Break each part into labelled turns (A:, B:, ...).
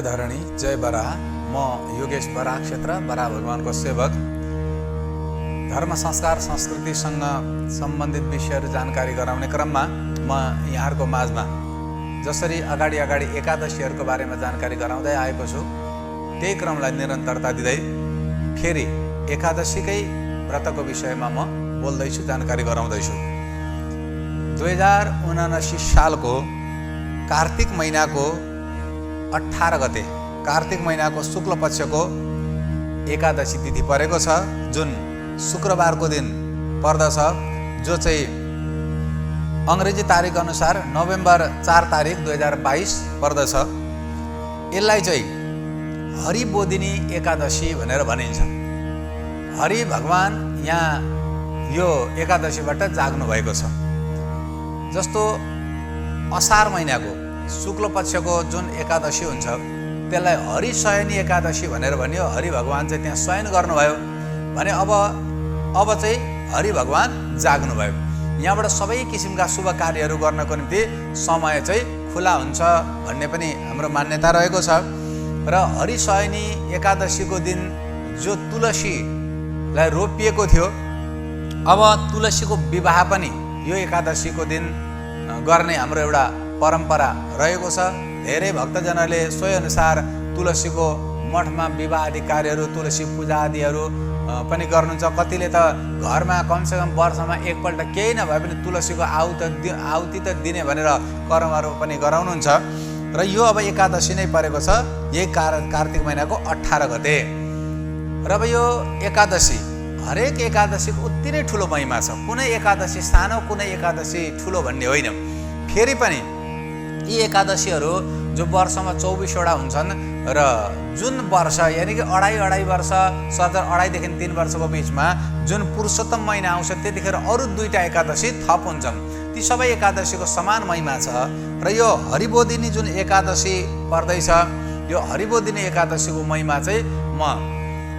A: जय धरणी जय बराह। म योगेश बराह क्षेत्र बराह भगवानको सेवक। धर्म संस्कार संस्कृतिसँग सम्बन्धित विषयहरू जानकारी गराउने क्रममा म यहाँहरूको माझमा जसरी अगाडि एकादशीहरूको बारेमा जानकारी गराउँदै आएको छु, त्यही क्रमलाई निरन्तरता दिँदै फेरि एकादशीकै व्रतको विषयमा म बोल्दैछु, जानकारी गराउँदैछु। 2079 सालको कार्तिक महिनाको 18 गते, कार्तिक महिनाको शुक्ल पक्षको एकादशी तिथि परेको छ, जुन शुक्रबारको दिन पर्दछ, जो चाहिँ अङ्ग्रेजी तारिख अनुसार नोभेम्बर 4 तारिक 2022 पर्दछ। यसलाई चाहिँ हरिबोधिनी एकादशी भनेर भनिन्छ। हरि भगवान यहाँ यो एकादशीबाट जाग्नु भएको छ। जस्तो असार महिनाको शुक्ल पक्षको जुन एकादशी हुन्छ त्यसलाई हरिशयनी एकादशी भनेर भनियो। हरि भगवान चाहिँ त्यहाँ शयन गर्नुभयो भने अब चाहिँ हरि भगवान जाग्नुभयो। यहाँबाट सबै किसिमका शुभ कार्यहरू गर्नको निम्ति समय चाहिँ खुला हुन्छ भन्ने पनि हाम्रो मान्यता रहेको छ। र हरिशयनी एकादशीको दिन जो तुलसीलाई रोपिएको थियो, अब तुलसीको विवाह पनि यो एकादशीको दिन गर्ने हाम्रो एउटा परम्परा रहेको छ। धेरै भक्तजनले सोही अनुसार तुलसीको मठमा विवाह आदि कार्यहरू, तुलसी पूजा आदिहरू पनि गर्नुहुन्छ। कतिले त घरमा कमसेकम वर्षमा एकपल्ट केही नभए पनि तुलसीको आहुति त दिने भनेर कर्महरू पनि गराउनुहुन्छ। र यो अब एकादशी नै परेको छ, यही कार्तिक महिनाको 18 गते। र अब यो एकादशी, हरेक एकादशीको उति नै ठुलो महिमा छ। कुनै एकादशी सानो, कुनै एकादशी ठुलो भन्ने होइन। फेरि पनि यी एकादशीहरू जो वर्षमा 24वटा हुन्छन् र जुन वर्ष यानि कि अढाई वर्ष, 2.5देखि 3 वर्षको बिचमा जुन पुरुषोत्तम महिना आउँछ त्यतिखेर अरू 2टा एकादशी थप हुन्छन्। ती सबै एकादशीको समान महिमा छ। र यो हरिबोधिनी जुन एकादशी पर्दैछ, यो हरिबोधिनी एकादशीको महिमा चाहिँ म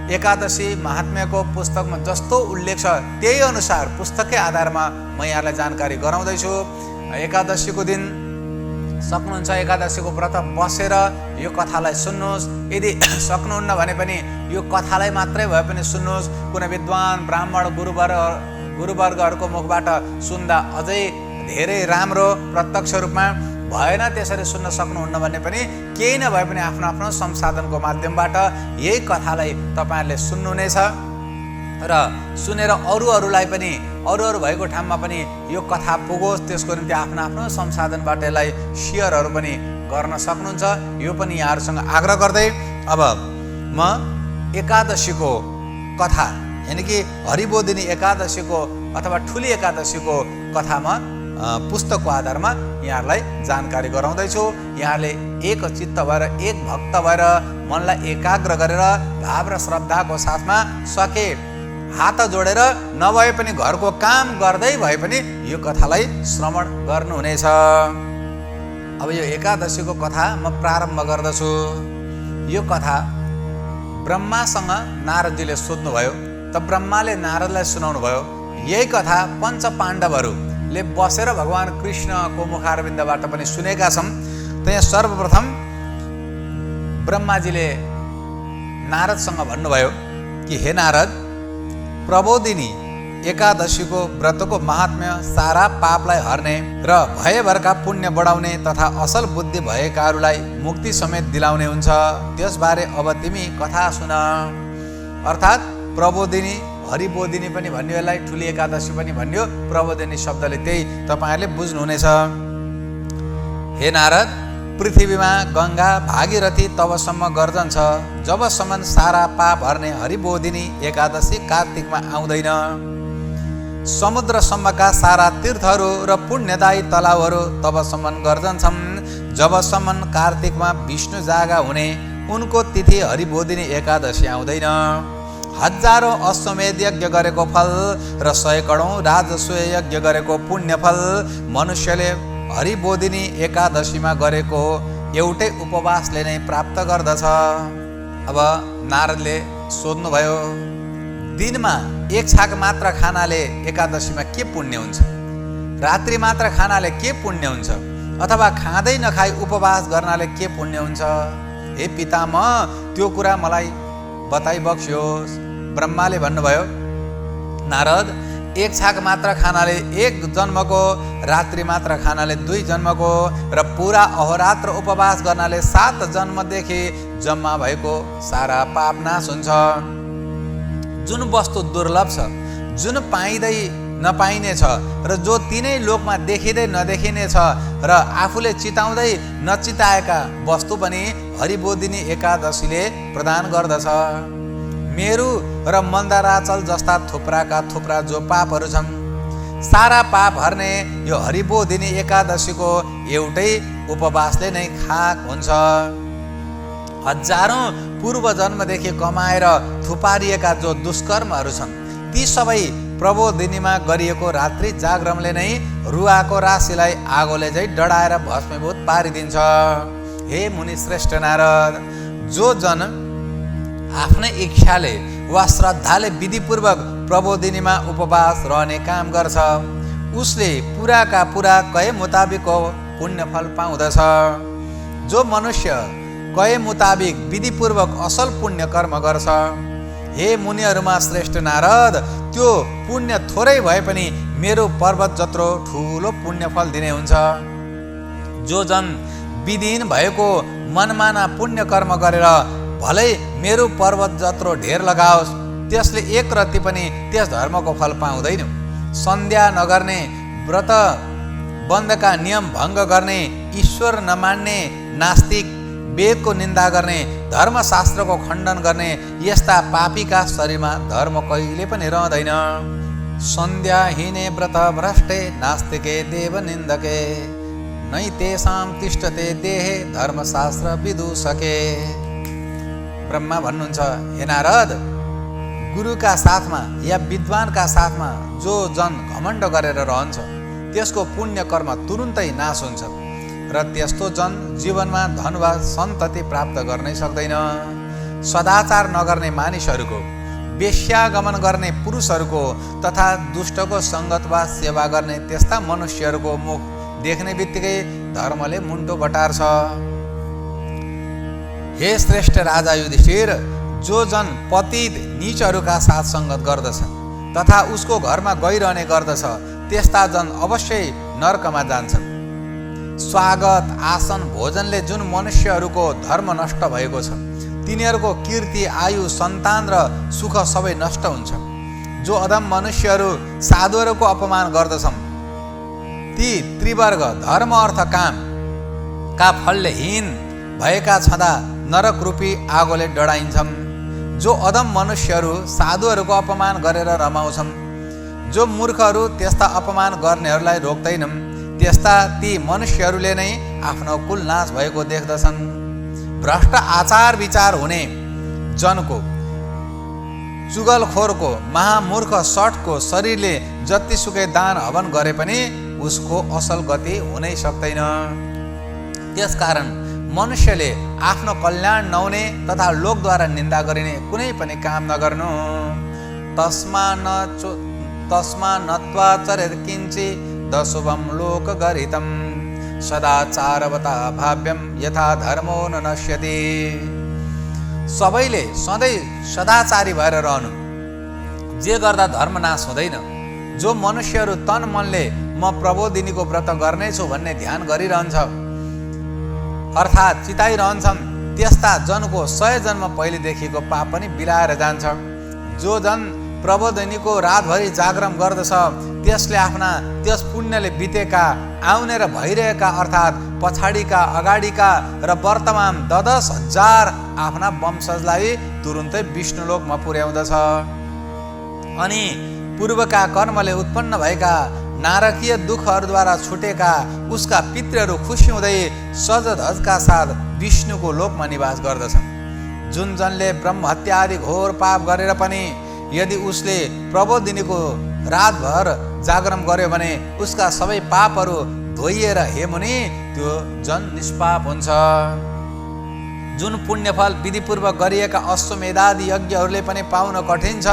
A: एकादशी महात्म्यको पुस्तकमा जस्तो उल्लेख छ त्यही अनुसार पुस्तककै आधारमा म यहाँलाई जानकारी गराउँदैछु। एकादशीको दिन सक्नुहुन्छ एकादशीको व्रत बसेर यो कथालाई सुन्नुहोस्। यदि सक्नुहुन्न भने पनि यो कथालाई मात्रै भए पनि सुन्नुहोस्। कुनै विद्वान ब्राह्मण गुरुवर्गहरूको मुखबाट सुन्दा अझै धेरै राम्रो प्रत्यक्ष रूपमा। भएन त्यसरी सुन्न सक्नुहुन्न भने पनि केही नभए पनि आफ्नो आफ्नो संसाधनको माध्यमबाट यही कथालाई तपाईँहरूले सुन्नुहुनेछ। र सुनेर अरूलाई पनि, अरू भएको ठाउँमा पनि यो कथा पुगोस्, त्यसको निम्ति आफ्नो आफ्नो संसाधनबाट यसलाई सेयरहरू पनि गर्न सक्नुहुन्छ। यो पनि यहाँहरूसँग आग्रह गर्दै अब म एकादशीको कथा यानि कि हरिबोधिनी एकादशीको अथवा ठुली एकादशीको कथामा पुस्तकको आधारमा यहाँहरूलाई जानकारी गराउँदैछु। यहाँले एक चित्त भएर, एक भक्त भएर, मनलाई एकाग्र गरेर भाव र श्रद्धाको साथमा सके हात जोडेर नभए पनि घरको काम गर्दै भए पनि यो कथालाई श्रवण गर्नुहुनेछ। अब यो एकादशीको कथा म प्रारम्भ गर्दछु। यो कथा ब्रह्मासँग नारदजीले सोध्नुभयो, त ब्रह्माले नारदलाई सुनाउनु भयो। यही कथा पञ्च पाण्डवहरूले बसेर भगवान कृष्णको मुखारविन्दबाट पनि सुनेका छन्। त यहाँ सर्वप्रथम ब्रह्माजीले नारदसँग भन्नुभयो कि हे नारद, प्रबोधिनी एकादशीको व्रतको महात्म्य सारा पापलाई हर्ने र भयभरका पुण्य बढाउने तथा असल बुद्धि भएकाहरूलाई मुक्ति समेत दिलाउने हुन्छ। त्यसबारे अब तिमी कथा सुन। अर्थात् प्रबोधिनी, हरिबोधिनी पनि भन्यो, यसलाई ठुली एकादशी पनि भन्यो। प्रबोधिनी शब्दले त्यही तपाईँहरूले बुझ्नुहुनेछ। हे नारद, पृथ्वीमा गङ्गा भागीरथी तबसम्म गर्जन्छ जबसम्म सारा पाप हर्ने हरिबोधिनी एकादशी कार्तिकमा आउँदैन। समुद्रसम्मका सारा तीर्थहरू र पुण्यदायी तलाउहरू तबसम्म गर्जन्छन् जबसम्म कार्तिकमा विष्णु जागा हुने उनको तिथि हरिबोधिनी एकादशी आउँदैन। हजारौं अश्वमेध यज्ञ गरेको फल र 100 करोड राजस्व यज्ञ गरेको पुण्य फल मनुष्यले हरिबोधिनी एकादशीमा गरेको एउटै उपवासले नै प्राप्त गर्दछ। अब नारदले सोध्नुभयो, दिनमा 1 छाक मात्र खानाले एकादशीमा के पुण्य हुन्छ? रात्रि मात्र खानाले के पुण्य हुन्छ? अथवा खाँदै नखाई उपवास गर्नाले के पुण्य हुन्छ? हे पितामह त्यो कुरा मलाई बताइबक्स्योस्। ब्रह्माले भन्नुभयो, नारद, एक छाक मात्र खानाले 1 जन्मको, रात्रि मात्र खानाले 2 जन्मको र पुरा अहोरात्र उपवास गर्नाले 7 जन्मदेखि जम्मा भएको सारा पाप नाश हुन्छ। जुन वस्तु दुर्लभ छ, जुन पाइँदै नपाइने छ र जो तिनै लोकमा देखिँदै नदेखिने छ र आफूले चिताउँदै नचिताएका वस्तु पनि हरिबोधिनी एकादशीले प्रदान गर्दछ। मेरु र मन्दाराचल जस्ता थुप्रा जो पापहरू छन्, सारा पाप हर्ने यो हरिबोधिनी एकादशीको एउटै उपवासले नै खाक हुन्छ। हजारौं पूर्व जन्मदेखि कमाएर थुपारिएका जो दुष्कर्महरू छन्, ती सबै प्रबोधिनीमा गरिएको रात्रि जागरणले नै रुवाको राशिलाई आगोले चाहिँ डढाएर भस्मीभूत पारिदिन्छ। हे मुनि श्रेष्ठ नारद, जो जन आफ्नै इच्छाले वा श्रद्धाले विधिपूर्वक प्रबोधिनीमा उपवास रहने काम गर्छ, उसले पुराका पुरा कहे मुताबिकको पुण्यफल पाउँदछ। जो मनुष्य कहे मुताबिक विधिपूर्वक असल पुण्य कर्म गर्छ, हे मुनिहरूमा श्रेष्ठ नारद, त्यो पुण्य थोरै भए पनि मेरो पर्वत जत्रो ठुलो पुण्यफल दिने हुन्छ। जो जन विधिहीन भएको मनमाना पुण्य कर्म गरेर भलै मेरो पर्वत जत्रो ढेर लगाओस्, त्यसले एक रत्ती पनि त्यस धर्मको फल पाउँदैन। सन्ध्या नगर्ने, व्रत बन्धका नियम भङ्ग गर्ने, ईश्वर नमान्ने, नास्तिक, वेदको निन्दा गर्ने, धर्मशास्त्रको खण्डन गर्ने यस्ता पापीका शरीरमा धर्म कहिले पनि रहँदैन। सन्ध्याहीने व्रत भ्रष्टे नास्तिके देव निन्दके नै तेषां तिष्ठते देहे धर्मशास्त्र विदूषके। ब्रह्मा भन्नुहुन्छ, हे नारद, गुरुका साथमा या विद्वानका साथमा जो जन घमण्ड गरेर रहन्छ, त्यसको पुण्य कर्म तुरुन्तै नाश हुन्छ र त्यस्तो जन जीवनमा धन वा सन्तति प्राप्त गर्नै सक्दैन। सदाचार नगर्ने मानिसहरूको, वेश्यागमन गर्ने पुरुषहरूको तथा दुष्टको सङ्गत वा सेवा गर्ने त्यस्ता मनुष्यहरूको मुख देख्ने बित्तिकै धर्मले मुन्टो बटार्छ। हे श्रेष्ठ राजा युधिष्ठिर, जो जन पतित नीचहरूका साथ सङ्गत गर्दछ तथा उसको घरमा गइरहने गर्दछ, त्यस्ता जन अवश्य नरकमा जान्छन्। स्वागत, आसन, भोजनले जुन मनुष्यहरूको धर्म नष्ट भएको छ, तिनीहरूको कीर्ति, आयु, सन्तान र सुख सबै नष्ट हुन्छ। जो अधम मनुष्यहरू साधुहरूको अपमान गर्दछन्, ती त्रिवर्ग धर्म अर्थ काम का फलले हीन भएका छँदा नरक रूपी आगोले डढाइन्छन्। जो अधम मनुष्यहरू साधुहरूको अपमान गरेर रमाउँछन्, जो मूर्खहरू त्यस्ता अपमान गर्नेहरूलाई रोक्दैनन्, त्यस्ता ती मनुष्यहरूले नै आफ्नो कुल नाश भएको देख्दछन्। भ्रष्ट आचार विचार हुने जनको, चुगलखोरको, महामूर्ख सटको शरीरले जतिसुकै दान हवन गरे पनि उसको असल गति हुनै सक्दैन। त्यसकारण मनुष्यले आफ्नो कल्याण नहुने तथा लोकद्वारा निन्दा गरिने कुनै पनि काम नगर्नु। तस्मा नत्वा चरेत् किञ्चित् दशुभं लोकगर्हितं सदाचारवता भाव्यं यथा धर्मो न नश्यति। सबैले सधैँ सदाचारी भएर रहनु, जे गर्दा धर्म नाश हुँदैन। जो मनुष्यहरू तन मनले म प्रबोधिनीको व्रत गर्नेछु भन्ने ध्यान गरिरहन्छ अर्थात् चिताइरहन्छन्, त्यस्ता जनको 100 जन्म पहिलेदेखिको पाप पनि बिलाएर जान्छ। जो जन प्रबोधिनीको रातभरि जागरण गर्दछ, त्यसले आफ्ना त्यस पुण्यले बितेका, आउने र भइरहेका अर्थात् पछाडिका, अगाडिका र वर्तमान 10,000 आफ्ना वंशजलाई तुरुन्तै विष्णुलोकमा पुर्याउँदछ। अनि पूर्वका कर्मले उत्पन्न भएका नारकीय दुःखहरूद्वारा छुटेका उसका पितृहरू खुसी हुँदै सजधजका साथ विष्णुको लोकमा निवास गर्दछन्। जुन जनले ब्रह्महत्या आदि घोर पाप गरेर पनि यदि उसले प्रबोधिनीको रातभर जागरण गर्यो भने उसका सबै पापहरू धोइएर हे मुनि त्यो जन निष्पाप हुन्छ। जुन पुण्यफल विधिपूर्वक गरिएका अश्वमेधादि यज्ञहरूले पनि पाउन कठिन छ,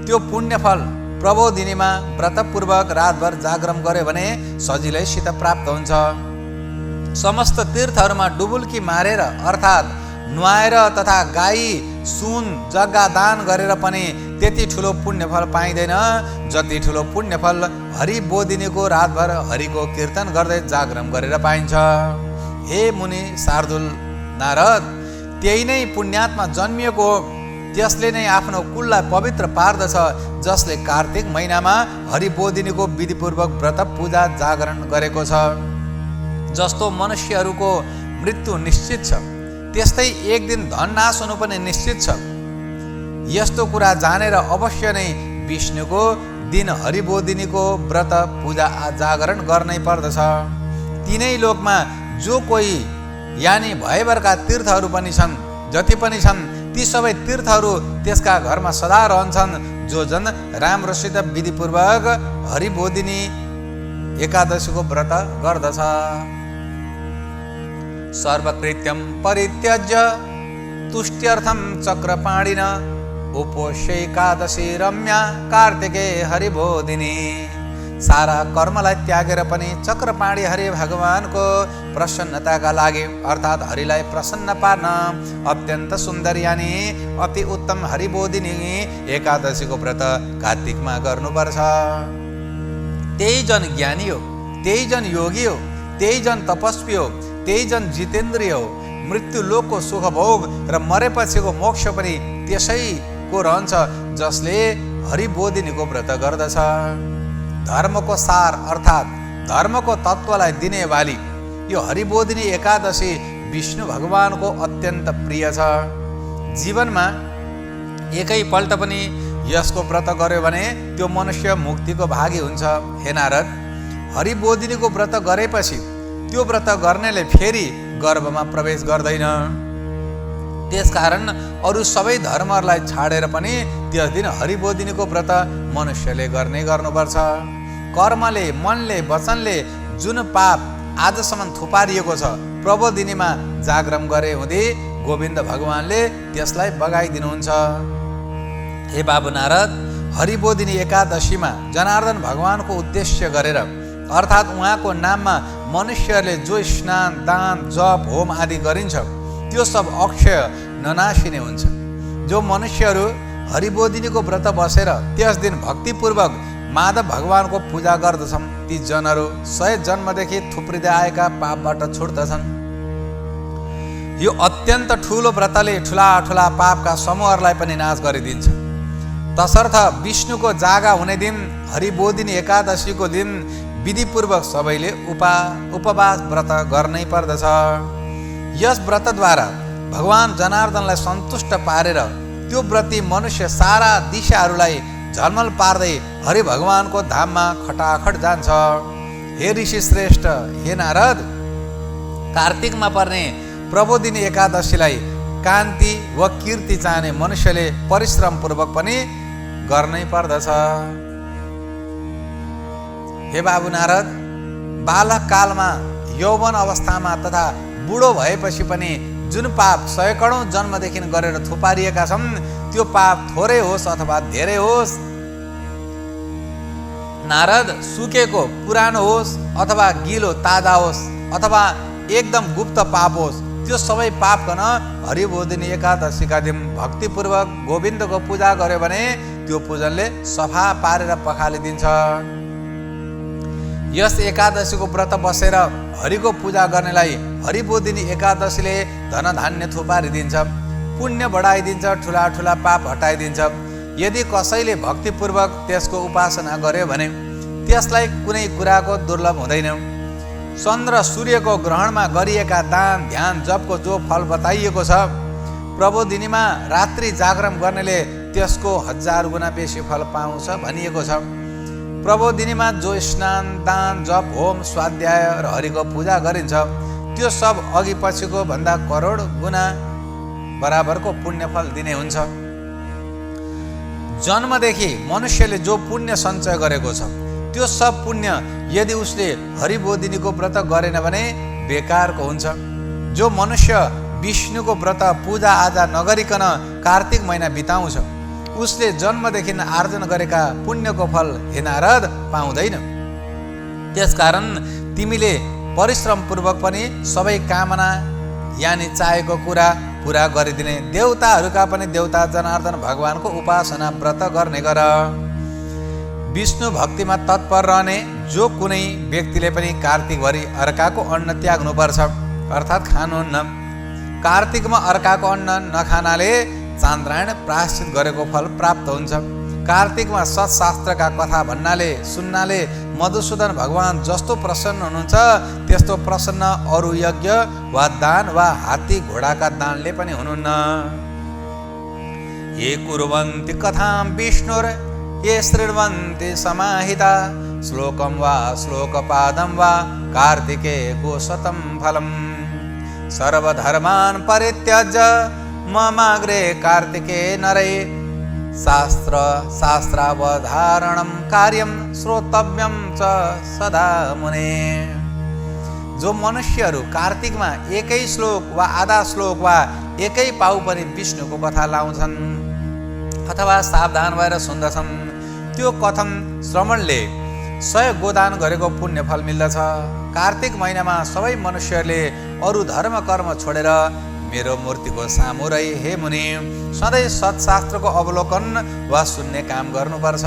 A: त्यो पुण्यफल प्रबोधिनीमा व्रतपूर्वक रातभर जागरण गर्यो भने सजिलैसित प्राप्त हुन्छ। समस्त तीर्थहरूमा डुबुल्की मारेर अर्थात् नुहाएर तथा गाई सुन जग्गा दान गरेर पनि त्यति ठुलो पुण्यफल पाइँदैन जति ठुलो पुण्यफल हरि बोधिनीको रातभर हरिको कीर्तन गर्दै जागरण गरेर पाइन्छ। हे मुनि शार्दुल नारद, त्यही नै पुण्यात्मा जन्मिएको हो, त्यसले नै आफ्नो कुललाई पवित्र पार्दछ, जसले कार्तिक महिनामा हरि बोधिनीको विधिपूर्वक व्रत पूजा जागरण गरेको छ। जस्तो मनुष्यहरूको मृत्यु निश्चित छ, त्यस्तै एक दिन धन नाश हुनु पनि निश्चित छ। यस्तो कुरा जानेर अवश्य नै विष्णुको दिन हरिबोधिनीको व्रत पूजा जागरण गर्नै पर्दछ। तिनै लोकमा जो कोही यानि भयभरका तीर्थहरू पनि छन्, जति पनि छन् ती सबै तीर्थहरू त्यसका घरमा सदा रहन्छन्, जो जन राम्रोसित विधिपूर्वक हरिबोधिनी एकादशीको व्रत गर्दछ। सर्वकृत्यं परित्यज्य तुष्ट्यर्थं चक्रपाणिन उपोष्यैकादशी रम्या कार्तिके हरिबोधिनी। सारा कर्मलाई त्यागेर पनि चक्रपाणी हरि भगवानको प्रसन्नताका लागि अर्थात् हरिलाई प्रसन्न पार्न अत्यन्त सुन्दर यानि अति उत्तम हरिबोधिनी एकादशीको व्रत कार्तिकमा गर्नुपर्छ। त्यही जन ज्ञानी हो, त्यही जन योगी हो, त्यही जन तपस्वी हो, त्यही जन जितेन्द्रिय हो। मृत्यु लोकको सुख भोग र मरेपछिको मोक्ष पनि त्यसैको रहन्छ जसले हरिबोधिनीको व्रत गर्दछ। धर्मको सार अर्थात् धर्मको तत्त्वलाई दिने वाली यो हरिबोधिनी एकादशी विष्णु भगवानको अत्यन्त प्रिय छ। जीवनमा एकैपल्ट पनि यसको व्रत गर्यो भने त्यो मनुष्य मुक्तिको भागी हुन्छ। हे नारद, हरिबोधिनीको व्रत गरेपछि त्यो व्रत गर्नेले फेरि गर्भमा प्रवेश गर्दैन। त्यसकारण अरू सबै धर्महरूलाई छाडेर पनि त्यस दिन हरिबोधिनीको व्रत मनुष्यले गर्नुपर्छ। कर्मले, मनले, वचनले जुन पाप आजसम्म थुपारिएको छ, प्रबोधिनीमा जागरण गरे हुँदै गोविन्द भगवानले त्यसलाई बगाइदिनुहुन्छ। हे बाबु नारद, हरिबोधिनी एकादशीमा जनार्दन भगवानको उद्देश्य गरेर अर्थात् उहाँको नाममा मनुष्यहरूले जो स्नान, दान, जप, होम आदि गरिन्छ त्यो सब अक्षय ननाशिने हुन्छ। जो मनुष्यहरू हरिबोधिनीको व्रत बसेर त्यस दिन भक्तिपूर्वक माधव भगवानको पूजा गर्दछन् ती जनहरू 100 जन्मदेखि थुप्रिँदै आएका पापबाट छुट्दछन्। यो अत्यन्त ठुलो व्रतले ठुला ठुला पापका समूहहरूलाई पनि नाश गरिदिन्छ। तसर्थ विष्णुको जागा हुने दिन हरिबोधिनी एकादशीको दिन विधिपूर्वक सबैले उपवास व्रत गर्नै पर्दछ। यस व्रतद्वारा भगवान जनार्दनलाई सन्तुष्ट पारेर त्यो व्रती मनुष्य सारा दिशाहरूलाई झलमल पार्दै हरि भगवानको धाममा खटाखट जान्छ। हे ऋषि श्रेष्ठ, हे नारद, कार्तिकमा पर्ने प्रबोधिनी एकादशीलाई कान्ति व कीर्ति चाहने मनुष्यले परिश्रम पूर्वक पनि गर्नै पर्दछ। हे बाबु नारद, बालक कालमा, यौवन अवस्थामा तथा बुढो भएपछि पनि जुन पाप 100 करोड जन्मदेखि गरेर थुपारिएका छन् त्यो पाप थोरै होस् अथवा धेरै होस्, नारद, सुकेको पुरानो होस् अथवा गिलो ताजा होस् अथवा एकदम गुप्त पाप होस्, त्यो सबै पाप गर्न हरिबोधिनी एकादशीका दिन भक्तिपूर्वक गोविन्दको पूजा गर्यो भने त्यो पूजनले सफा पारेर पखालिदिन्छ। यस एकादशीको व्रत बसेर हरिको पूजा गर्नेलाई हरिबोधिनी एकादशीले धन धान्य थुपारिदिन्छ, पुण्य बढाइदिन्छ, ठुला ठुला पाप हटाइदिन्छ। यदि कसैले भक्तिपूर्वक त्यसको उपासना गर्यो भने त्यसलाई कुनै कुराको दुर्लभ हुँदैन। चन्द्र सूर्यको ग्रहणमा गरिएका दान, ध्यान, जपको जो फल बताइएको छ, प्रबोधिनीमा रात्रि जागरण गर्नेले त्यसको 1000 गुणा बेसी फल पाउँछ भनिएको छ। प्रबोधिनीमा जो स्नान, दान, जप, होम, स्वाध्याय र हरिको पूजा गरिन्छ त्यो सब अघि पछिको भन्दा करोड गुणा बराबरको पुण्यफल दिने हुन्छ। जन्मदेखि मनुष्यले जो पुण्य सञ्चय गरेको छ त्यो सब पुण्य यदि उसले हरिबोधिनीको व्रत गरेन भने बेकारको हुन्छ। जो मनुष्य विष्णुको व्रत पूजा आजा नगरिकन कार्तिक महिना बिताउँछ उसले जन्मदेखि आर्जन गरेका पुण्यको फल, हे नारद, पाउँदैन। त्यसकारण तिमीले परिश्रम पूर्वक पनि सबै कामना यानि चाहेको कुरा पुरा गरिदिने, देवताहरूका पनि देवता जनार्दन भगवानको उपासना व्रत गर्ने गर। विष्णु भक्तिमा तत्पर रहने जो कुनै व्यक्तिले पनि कार्तिकभरि अर्काको अन्न त्याग्नुपर्छ, अर्थात् खानुहुन्न। कार्तिकमा अर्काको अन्न नखानाले चान्द्रायण प्रायश्चित गरेको फल प्राप्त हुन्छ। कार्तिकमा सत्शास्त्रका कथा भन्नाले सुन्नाले मधुसूदन भगवान जस्तो प्रसन्न हुनुहुन्छ त्यस्तो प्रसन्न अरू यज्ञ वा दान वा हात्ती घोडाका दानले पनि हुनुहुन्न। ये कुर्वन्ति कथां विष्णुर ये शृण्वन्ति समाहिता, श्लोकं वा श्लोकपादं वा कार्तिके गोशतं फलम्। सर्वधर्मान् परित्यज्य ममाग्रे कार्तिके नरै, शास्त्रावधारणं कार्यं श्रोतव्यं च सदा मुने। जो मनुष्यहरू कार्तिकमा एकै श्लोक वा आधा श्लोक वा एकै पाउ पनि विष्णुको कथा लाउँछन् अथवा सावधान भएर सुन्दछन्, त्यो कथन श्रवणले 100 गोदान गरेको पुण्य फल मिल्दछ। कार्तिक महिनामा सबै मनुष्यहरूले अरू धर्म कर्म छोडेर मेरो मूर्तिको सामु रही हे मुनि सधैँ सत्शास्त्रको अवलोकन वा सुन्ने काम गर्नुपर्छ।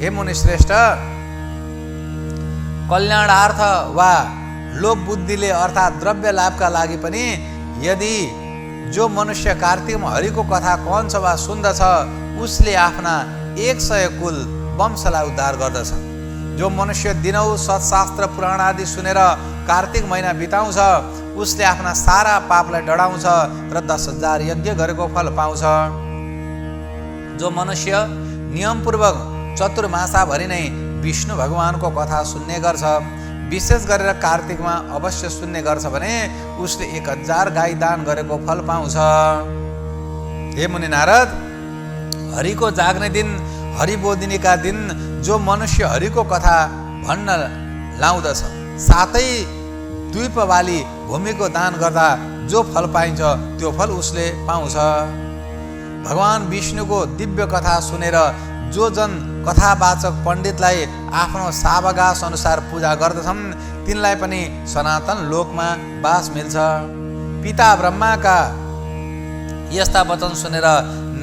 A: हे मुनि श्रेष्ठ, कल्याणार्थ वा लोभ बुद्धिले अर्थात् द्रव्य लाभका लागि पनि यदि जो मनुष्य कार्तिकमा हरिको कथा कहन्छ वा सुन्दछ उसले आफ्ना 100 कुल वंशलाई उद्धार गर्दछ। जो मनुष्य दिनौ सत्शास्त्र पुराण आदि सुनेर कार्तिक महिना बिताउँछ उसले आफ्ना सारा पापलाई डढाउँछ र 10,000 यज्ञ गरेको फल पाउँछ। जो मनुष्य नियमपूर्वक चतुर्मासाभरि नै विष्णु भगवानको कथा सुन्ने गर्छ, विशेष गरेर कार्तिकमा अवश्य सुन्ने गर्छ भने उसले 1000 गाई दान गरेको फल पाउँछ। हे मुनि नारद, हरिको जाग्ने दिन हरिबोधिनीका दिन जो मनुष्य हरिको कथा भन्न लाउँदछ साथै द्वीपवाली भूमिको दान गर्दा जो फल पाइन्छ त्यो फल उसले पाउँछ। भगवान विष्णुको दिव्य कथा सुनेर जो जन कथावाचक पण्डितलाई आफ्नो सावकाश अनुसार पूजा गर्दछन् तिनलाई पनि सनातन लोकमा बास मिल्छ। पिता ब्रह्माका यस्ता वचन सुनेर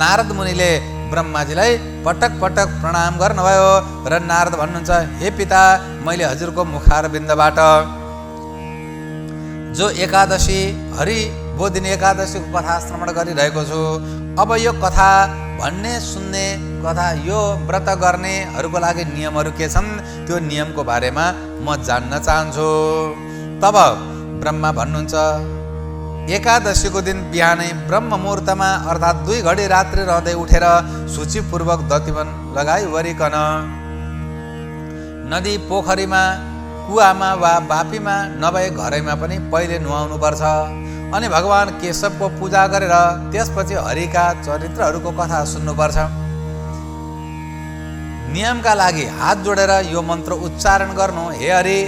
A: नारद मुनिले ब्रह्माजीलाई पटक पटक प्रणाम गर्नुभयो र नारद भन्नुहुन्छ, हे पिता, मैले हजुरको मुखारविन्दबाट जो एकादशी हरिबोधिनी एकादशीको कथा श्रवण गरिरहेको छु, अब यो कथा भन्ने सुन्ने कथा यो व्रत गर्नेहरूको लागि नियमहरू के छन् त्यो नियमको बारेमा म जान्न चाहन्छु। तब ब्रह्मा भन्नुहुन्छ, एकादशीको दिन बिहानै ब्रह्म मुहुर्तमा अर्थात् 2 घडी रात्रि रहँदै उठेर सूचीपूर्वक दतिवन लगाइवरिकन नदी पोखरीमा कुवामा वा बापीमा नभए घरैमा पनि पहिले नुहाउनुपर्छ अनि भगवान केशवको पूजा गरेर त्यसपछि हरिका चरित्रहरूको कथा सुन्नुपर्छ। नियमका लागि हात जोडेर यो मन्त्र उच्चारण गर्नु, हे हरि,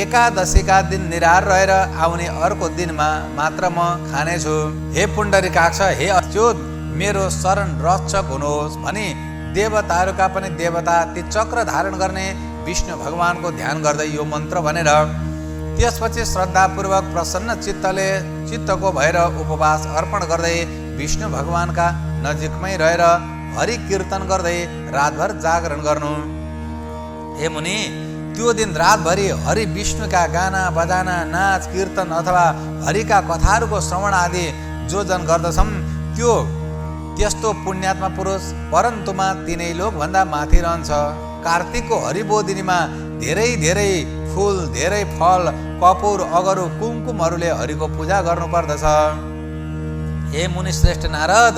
A: एकादशीका दिन निराहार रहेर आउने अर्को दिनमा मात्र म खानेछु। हे पुण्डरीकाक्ष, हे अच्युत, मेरो शरण रक्षक हुनुहोस् भनी देवताहरूका पनि देवता ती चक्र धारण गर्ने विष्णु भगवानको ध्यान गर्दै यो मन्त्र भनेर त्यसपछि श्रद्धापूर्वक प्रसन्न चित्तको भएर उपवास अर्पण गर्दै विष्णु भगवानका नजिकमै रहेर हरि कीर्तन गर्दै रातभर जागरण गर्नु। हे मुनि, त्यो दिन रातभरि हरि विष्णुका गाना बजाना नाच कीर्तन अथवा हरिका कथाहरूको श्रवण आदि जो जन गर्दछन् त्यस्तो पुण्यात्मा पुरुष परन्तुमा 3 लोकभन्दा माथि रहन्छ। कार्तिकको हरिबोधिनीमा धेरै धेरै फूल, धेरै फल, कपुर, अगरु, कुमकुमहरूले हरिको पूजा गर्नुपर्दछ। हे मुनि श्रेष्ठ नारद,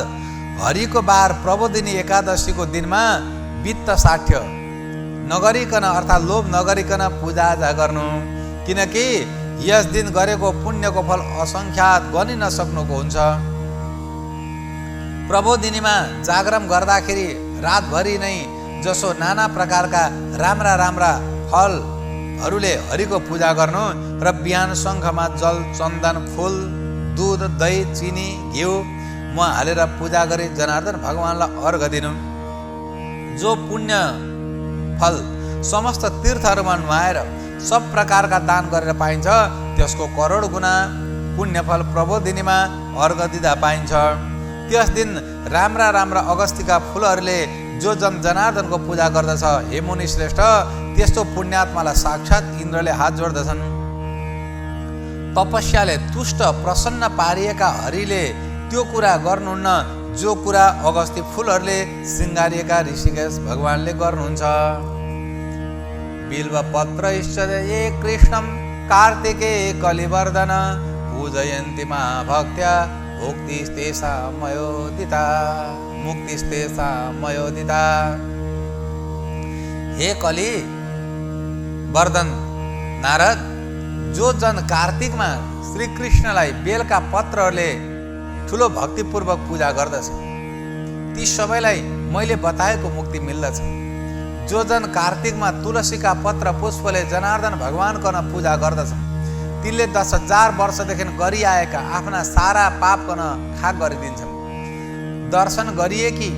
A: हरिको बार प्रबोधिनी एकादशीको दिनमा वित्त साठ्य नगरिकन अर्थात् लोभ नगरिकन पूजाआजा गर्नु, किनकि यस दिन गरेको पुण्यको फल असङ्ख्यात गनि नसक्नुको हुन्छ। प्रबोधिनीमा जागरण गर्दाखेरि रातभरि नै जसो नाना प्रकारका राम्रा राम्रा फलहरूले हरिको पूजा गर्नु र बिहान शङ्खमा जल, चन्दन, फूल, दुध, दही, चिनी, घिउ म हालेर पूजा गरी जनार्दन भगवानलाई अर्घ दिनु। जो पुण्य फल समस्त तीर्थहरूमा नुहाएर सब प्रकारका दान गरेर पाइन्छ त्यसको करोड गुणा पुण्यफल प्रबोधिनीमा अर्घ दिँदा पाइन्छ। त्यस दिन राम्रा राम्रा अगस्तीका फुलहरूले जो जनार्दनको पूजा गर्दछ, हे मुनि श्रेष्ठ, त्यस्तो पुण्यात्मालाई साक्षात इन्द्रले हात जोड्दछन्। तपस्याले तुष्ट प्रसन्न पारिएका हरिले त्यो कुरा गर्नुहुन्न जो कुरा अगस्ती फुलहरूले श्रृङ्गारिएका ऋषिकेश भगवानले गर्नुहुन्छ। बिल्व पत्र इष्टदये कृष्णं कार्तिके कलिवर्धन पूजयन्ति महाभक्त्या भुक्तिस्तेषां मयोदिता मुक्तिस्तेषां मयोदिता। हे कलि वर्धन नारद, जो जन कार्तिकमा श्री कृष्णलाई बेलका पत्रहरूले ठुलो भक्तिपूर्वक पूजा गर्दछ, ती सबैलाई मैले बताएको मुक्ति मिल्दछ। जो जन कार्तिकमा तुलसीका पत्र पुष्पले जनार्दन भगवानको पूजा गर्दछन्, तिनले 10,000 वर्षदेखि गरिआएका आफ्ना सारा पापकन खाक गरिदिन्छन्। दर्शन गरिए कि,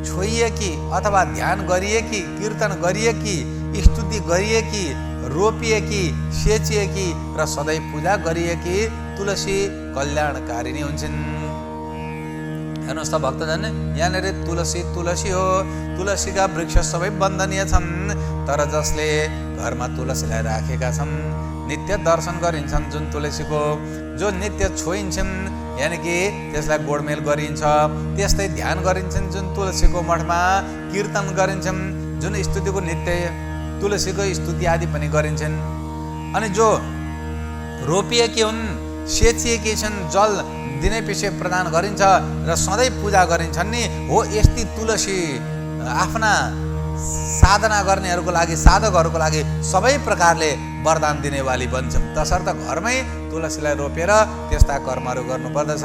A: छोइए कि, अथवा ध्यान गरिए कि, कीर्तन गरिए कि, स्तुति गरिए कि, रोपिए कि, सेचिए कि र सधैँ पूजा गरिए कि, तुलसी कल्याणकारिणी हुन्छन्। हेर्नुहोस् त भक्तजन, यहाँनिर तुलसी तुलसी हो। तुलसीका वृक्ष सबै वन्दनीय छन्, तर जसले घरमा तुलसीलाई राखेका छन्, नित्य दर्शन गरिन्छन् जुन तुलसीको, जो नित्य छोइन्छन् यानि कि त्यसलाई गोडमेल गरिन्छ, त्यस्तै ध्यान गरिन्छन् जुन तुलसीको मठमा, कीर्तन गरिन्छन् जुन स्तुतिको नित्य तुलसीको स्तुति आदि पनि गरिन्छन्। अनि जो रोपिएकी हुन्, सेचिएकी छन्, जल दिनै पछि प्रदान गरिन्छ र सधैँ पूजा गरिन्छन् नि, हो यस्ती तुलसी आफ्ना साधना गर्नेहरूको लागि, साधकहरूको लागि सबै प्रकारले वरदान दिनेवाली बन्छन्। तसर्थ घरमै तुलसीलाई रोपेर त्यस्ता कर्महरू गर्नुपर्दछ।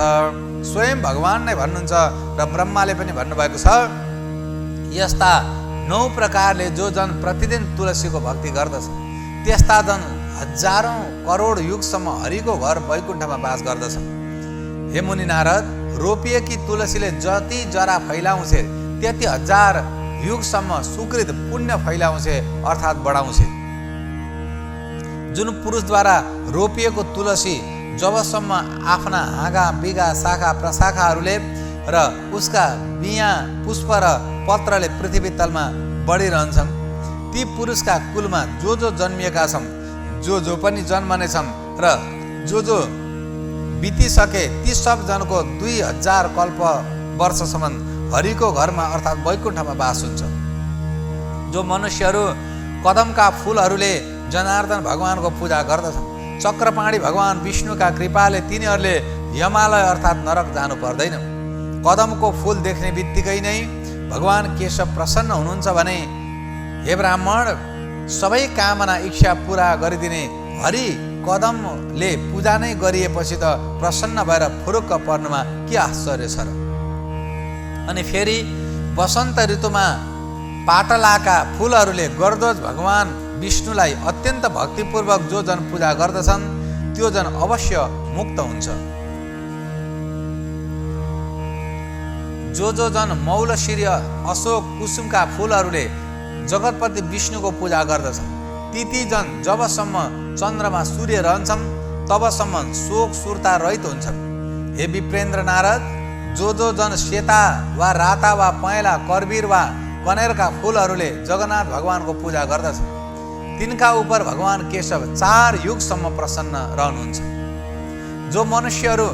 A: स्वयं भगवान नै भन्नुहुन्छ र ब्रह्माले पनि भन्नुभएको छ, यस्ता 9 प्रकारले जो जन प्रतिदिन तुलसीको भक्ति गर्दछ, त्यस्ता जन हजारौं करोड युगसम्म हरिको घर वैकुण्ठमा बास गर्दछन्। हे मुनि नारद, रोपिएकी तुलसीले जति जरा फैलाउँछे त्यति 1000 युगसम्म सुकृत पुण्य फैलाउँछे, अर्थात् बढाउँछे। जुन पुरुषद्वारा रोपिएको तुलसी जबसम्म आफ्ना हाँगा बिगा शाखा प्रशाखाहरूले र उसका बिया पुष्प र पत्रले पृथ्वी तलमा बढिरहन्छन्, ती पुरुषका कुलमा जो जन्मिएका छन्, जो पनि जन्मनेछन् र जो बितिसके, ती सब जनको 2000 कल्प वर्षसम्म हरिको घरमा अर्थात् वैकुण्ठमा बास हुन्छ। जो मनुष्यहरू कदमका फुलहरूले जनार्दन भगवानको पूजा गर्दछन्, चक्रपाणी भगवान विष्णुका कृपाले तिनीहरूले यमालय अर्थात् नरक जानु पर्दैन। कदमको फुल देख्ने बित्तिकै नै भगवान केशव प्रसन्न हुनुहुन्छ भने, हे ब्राह्मण, सबै कामना इच्छा पूरा गरिदिने हरि कदमले पूजा नै गरिएपछि त प्रसन्न भएर फुरुक्क पर्नुमा के आश्चर्य छ र। अनि फेरि वसन्त ऋतुमा पाटलाका फुलहरूले गर्दोज भगवान विष्णुलाई अत्यन्त भक्तिपूर्वक जो जन पूजा गर्दछन्, त्यो जन अवश्य मुक्त हुन्छ। जो जन मौलशिर्य अशोक कुसुमका फुलहरूले जगतपति विष्णुको पूजा गर्दछन्, ती जन जबसम्म चन्द्रमा सूर्य रहन्छन् तबसम्म शोक सुरता रहित हुन्छन्। हे विप्रेन्द्र नारद, जो जन सेता वा राता वा पहेँला करवीर वा कनेरका फुलहरूले जगन्नाथ भगवानको पूजा गर्दछन्, तिनका उपर भगवान केशव 4 युगसम्म प्रसन्न रहनुहुन्छ। जो मनुष्यहरू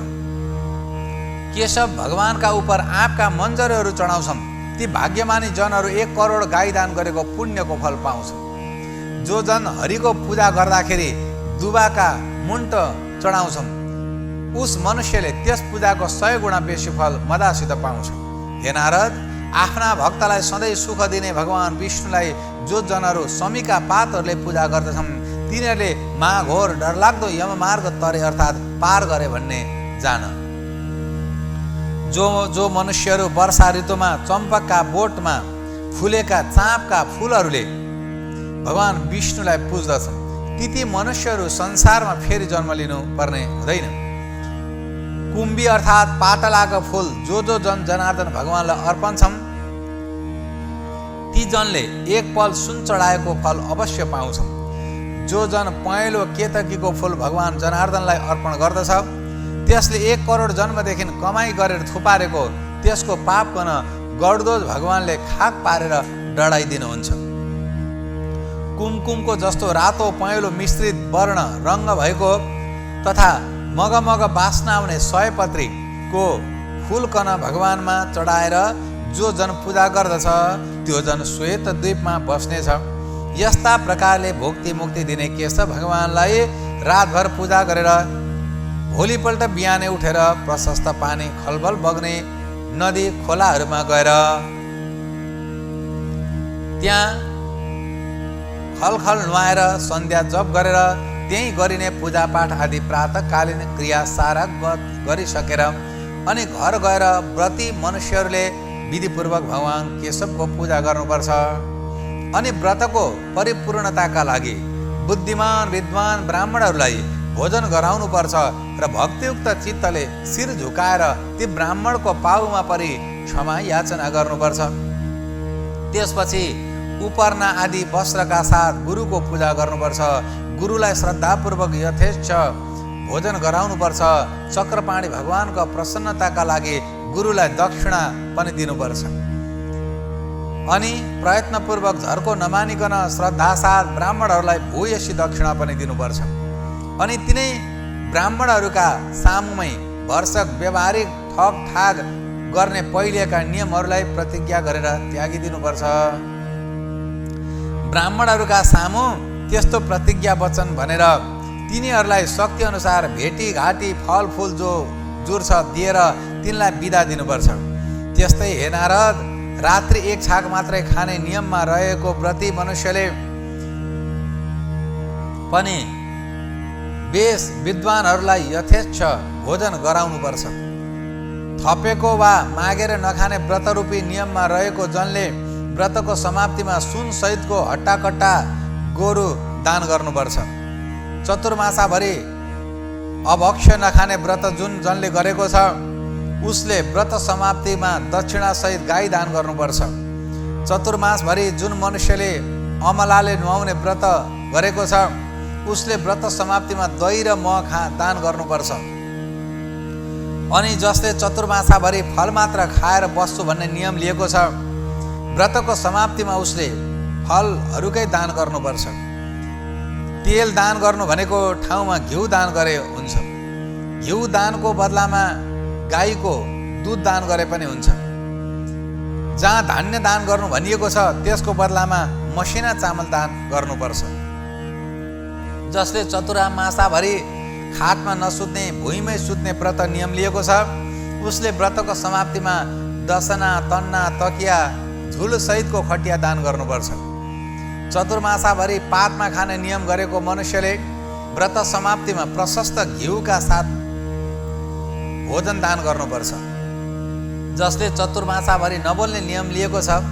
A: केशव भगवानका उपर आँपका मन्जरहरू चढाउँछन्, ती भाग्यमानी जनहरू 1 करोड गाई दान गरेको पुण्यको फल पाउँछन्। जो जन हरिको पूजा गर्दाखेरि दुबाका मुन्ट चढाउँछन्, उस मनुष्यले त्यस पूजाको 100 गुणा बेसी फल मदासित पाउँछ। हे नारद, आफ्ना भक्तलाई सधैँ सुख दिने भगवान विष्णुलाई जो जनहरू समीका पातहरूले पूजा गर्दछन्, तिनीहरूले महाघोर डरलाग्दो यममार्ग तरे अर्थात् पार गरे भन्ने जान। जो मनुष्यहरू वर्षा ऋतुमा चम्पकका बोटमा फुलेका चाँपका फुलहरूले भगवान विष्णुलाई पुज्दछन्, ती मनुष्यहरू संसारमा फेरि जन्म लिनु पर्ने हुँदैन। कुम्भी अर्थात् पाटलाको फुल जो जन जनार्दन भगवानलाई अर्पण छन्, ती जनले 1 पल सुन चढाएको फल अवश्य पाउँछन्। जो जन पहेँलो केतकीको फुल भगवान जनार्दनलाई अर्पण गर्दछ, त्यसले 1 करोड जन्मदेखि कमाई गरेर थुपारेको त्यसको पापकन गडदोज भगवानले खाक पारेर डढाइदिनुहुन्छ। कुमकुमको जस्तो रातो पहेँलो मिश्रित वर्ण रङ्ग भएको तथा मगमग बास्ना आउने सयपत्रीको फुलकन भगवानमा चढाएर जो जन पूजा गर्दछ त्यो जन श्वेत द्वीपमा बस्नेछ। यस्ता प्रकारले भोक्ति मुक्ति दिने केशव भगवानलाई रातभर पूजा गरेर भोलिपल्ट बिहानै उठेर प्रशस्त पानी खलबल बग्ने नदी खोलाहरूमा गएर त्यहाँ खलखल नुहाएर सन्ध्या जप गरेर त्यही गरिने पूजापाठ आदि प्रातःकालीन क्रिया सारा गरिसकेर अनि घर गएर व्रती मनुष्यहरूले विधिपूर्वक भगवान केशवको पूजा गर्नुपर्छ। अनि व्रतको परिपूर्णताका लागि बुद्धिमान विद्वान ब्राह्मणहरूलाई भोजन गराउनुपर्छ र भक्तियुक्त चित्तले शिर झुकाएर ती ब्राह्मणको पाउमा परि क्षमा याचना गर्नुपर्छ। त्यसपछि उपरना आदि वस्त्रका साथ गुरुको पूजा गर्नुपर्छ। गुरुलाई श्रद्धापूर्वक यथेच्छ भोजन गराउनुपर्छ। चक्रपाणी भगवानको प्रसन्नताका लागि गुरुलाई दक्षिणा पनि दिनुपर्छ। अनि प्रयत्नपूर्वक झर्को नमानिकन श्रद्धासाथ ब्राह्मणहरूलाई भूयसी दक्षिणा पनि दिनुपर्छ। अनि तिनै ब्राह्मणहरूका सामुमै भरसक व्यवहारिक ठग ठाग गर्ने पहिलेका नियमहरूलाई प्रतिज्ञा गरेर त्यागिदिनुपर्छ। ब्राह्मणहरूका सामु त्यस्तो प्रतिज्ञा वचन भनेर तिनीहरूलाई शक्ति अनुसार भेटी घाटी फलफुल जो जुर्छ दिएर तिनलाई बिदा दिनुपर्छ। त्यस्तै हे नारद, रात्रि 1 छाक मात्रै खाने नियममा रहेको व्रती मनुष्यले पनि बेस विद्वानहरूलाई यथेच्छ भोजन गराउनुपर्छ। थपेको वा मागेर नखाने व्रतरूपी नियममा रहेको जनले व्रतको समाप्तिमा सुन सहितको हट्टाकट्टा गोरु दान गर्नुपर्छ। चतुर्मासाभरि अभक्ष्य नखाने व्रत जुन जनले गरेको छ उसले व्रत समाप्तिमा दक्षिणा सहित गाई दान गर्नुपर्छ। चतुर्मासभरि जुन मनुष्यले अमलाले नुहाउने व्रत गरेको छ उसले व्रत समाप्तिमा दही र मह दान गर्नुपर्छ। अनि जसले चतुर्मासाभरि फल मात्र खाएर बस्छु भन्ने नियम लिएको छ व्रतको समाप्तिमा उसले फलहरूकै दान गर्नुपर्छ। तेल दान गर्नु भनेको ठाउँमा घिउ दान गरे हुन्छ। घिउ दानको बदलामा गाईको दुध दान गरे पनि हुन्छ। जहाँ धान्य दान गर्नु भनिएको छ त्यसको बदलामा मसिना चामल दान गर्नुपर्छ। जसले चतुर्मासाभरि खाटमा नसुत्ने भुइँमै सुत्ने व्रत नियम लिएको छ उसले व्रतको समाप्तिमा दसना तन्ना तकिया झुल सहितको खटिया दान गर्नुपर्छ। चतुर्मासाभरि पातमा खाने नियम गरेको मनुष्यले व्रत समाप्तिमा प्रशस्त घिउका साथ भोजन दान गर्नुपर्छ। जसले चतुर्मासाभरि नबोल्ने नियम लिएको छ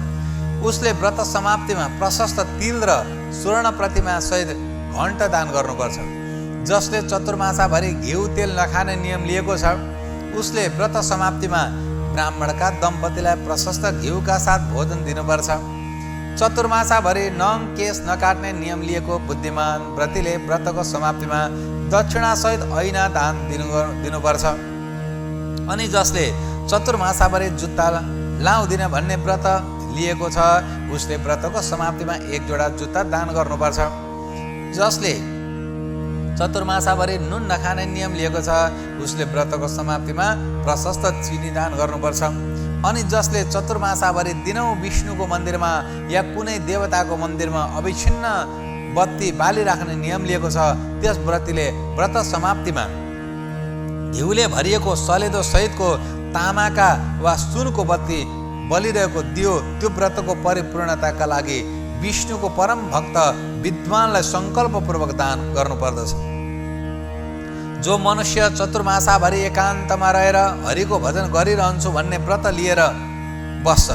A: उसले व्रत समाप्तिमा प्रशस्त तिल र स्वर्ण प्रतिमा सहित घण्ट दान गर्नुपर्छ। जसले चतुर्मासाभरि घिउ तेल नखाने नियम लिएको छ उसले व्रत समाप्तिमा ब्राह्मणका दम्पतिलाई प्रशस्त घिउका साथ भोजन दिनुपर्छ। चतुर्मासाभरि नङ केस नकाट्ने नियम लिएको बुद्धिमान व्रतीले व्रतको समाप्तिमा दक्षिणा सहित ऐना दान दिनुपर्छ। अनि जसले चतुर्मासाभरि जुत्ता लाउँदिन भन्ने व्रत लिएको छ उसले व्रतको समाप्तिमा 1 जोडा जुत्ता दान गर्नुपर्छ। जसले चतुर्मासाभरि नुन नखाने नियम लिएको छ उसले व्रतको समाप्तिमा प्रशस्त चिनी दान गर्नुपर्छ। अनि जसले चतुर्मासाभरि दिनौँ विष्णुको मन्दिरमा या कुनै देवताको मन्दिरमा अविच्छिन्न बत्ती बालिराख्ने नियम लिएको छ त्यस व्रतीले व्रत समाप्तिमा घिउले भरिएको सलेदो सहितको तामाका वा सुनको बत्ती बलिरहेको दियो त्यो व्रतको परिपूर्णताका लागि विष्णुको परम भक्त विद्वानलाई सङ्कल्पपूर्वक दान गर्नुपर्दछ। जो मनुष्य चतुर्मासाभरि एकान्तमा रहेर हरिको भजन गरिरहन्छु भन्ने व्रत लिएर बस्छ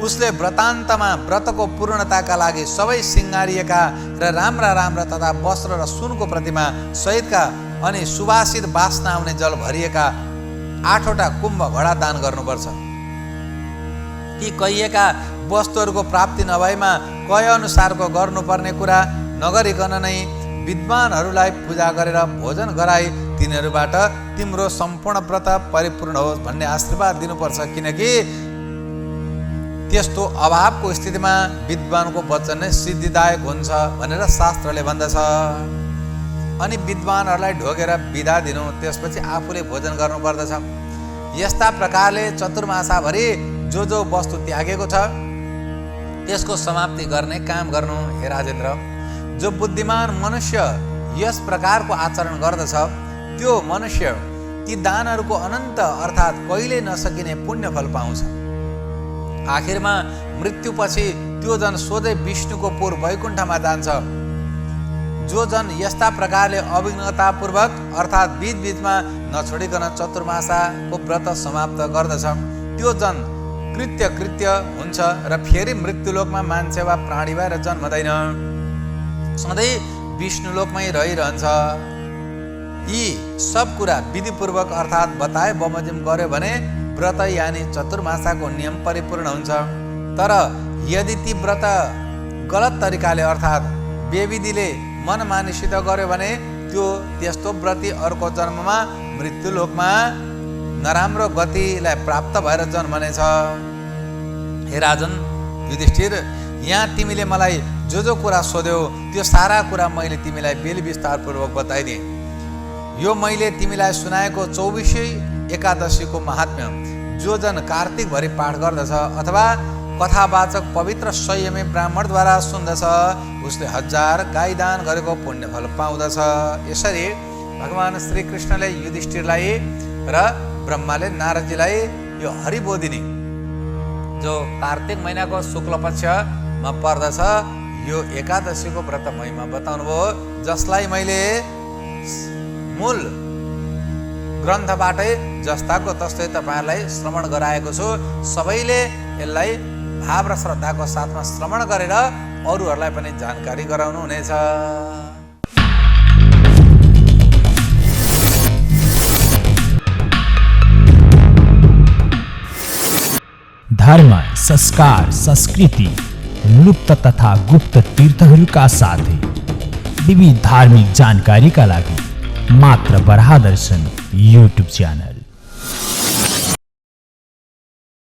A: उसले व्रतान्तमा व्रतको पूर्णताका लागि सबै सिँगारिएका र राम्रा राम्रा तथा वस्त्र र सुनको प्रतिमा सहितका अनि सुवासित बास्ना आउने जल भरिएका 8वटा कुम्भ घडा दान गर्नुपर्छ। ती कहिएका वस्तुहरूको प्राप्ति नभएमा कय अनुसारको गर्नुपर्ने कुरा नगरिकन नै विद्वानहरूलाई पूजा गरेर भोजन गराई तिनीहरूबाट तिम्रो सम्पूर्ण व्रत परिपूर्ण होस् भन्ने आशीर्वाद दिनुपर्छ, किनकि त्यस्तो अभावको स्थितिमा विद्वानको वचन नै सिद्धिदायक हुन्छ भनेर शास्त्रले भन्दछ। अनि विद्वानहरूलाई ढोगेर बिदा दिनु, त्यसपछि आफूले भोजन गर्नुपर्दछ। यस्ता प्रकारले चतुर्मासाभरि जो वस्तु त्यागेको छ त्यसको समाप्ति गर्ने काम गर्नु। हे राजेन्द्र, जो बुद्धिमान मनुष्य यस प्रकारको आचरण गर्दछ त्यो मनुष्य ती दानहरूको अनन्त अर्थात् कहिले नसकिने पुण्यफल पाउँछ। आखिरमा मृत्युपछि त्यो जन सोझै विष्णुको पुर वैकुण्ठमा जान्छ। जो जन यस्ता प्रकारले अभिज्ञतापूर्वक अर्थात् बीचबीचमा नछोडिकन चतुर्मासाको व्रत समाप्त गर्दछ त्यो जन कृत्य हुन्छ र फेरि मृत्युलोकमा मान्छे वा प्राणी भएर जन्मदैन, सधैँ विष्णुलोकमै रहिरहन्छ। यी सब कुरा विधिपूर्वक अर्थात् बताए बमोजिम गर्यो भने व्रत यानि चतुर्मासाको नियम परिपूर्ण हुन्छ। तर यदि ती व्रत गलत तरिकाले अर्थात् बेविधिले मनमानिसित गर्यो भने त्यस्तो व्रती अर्को जन्ममा मृत्युलोकमा नराम्रो गतिलाई प्राप्त भएर जन्मनेछ। हे राजन युधिष्ठिर, यहाँ तिमीले मलाई जो कुरा सोध्यौ त्यो सारा कुरा मैले तिमीलाई बेली विस्तारपूर्वक बताइदिएँ। यो मैले तिमीलाई सुनाएको 24 एकादशीको महात्म्य जो जन कार्तिकभरि पाठ गर्दछ अथवा कथावाचक पवित्र संयमी ब्राह्मणद्वारा सुन्दछ उसले 1000 गाई दान गरेको पुण्यफल पाउँदछ। यसरी भगवान श्रीकृष्णले युधिष्ठिरलाई र ब्रह्माले नारदजीलाई यो हरिबोधिनी जो कार्तिक महिनाको शुक्ल पक्षमा पर्दछ यो एकादशीको व्रत महिमा बताउनु भयो, जसलाई मैले मूल ग्रन्थबाटै जस्ताको तस्तै तपाईँहरूलाई श्रवण गराएको छु। सबैले यसलाई भाव र श्रद्धाको साथमा श्रवण गरेर अरूहरूलाई पनि जानकारी गराउनु हुनेछ।
B: धर्म, संस्कार, संस्कृति, लुप्त तथा गुप्त तीर्थहरूका साथै विविध धार्मिक जानकारीका लागि मात्र बराह दर्शन YouTube च्यानल।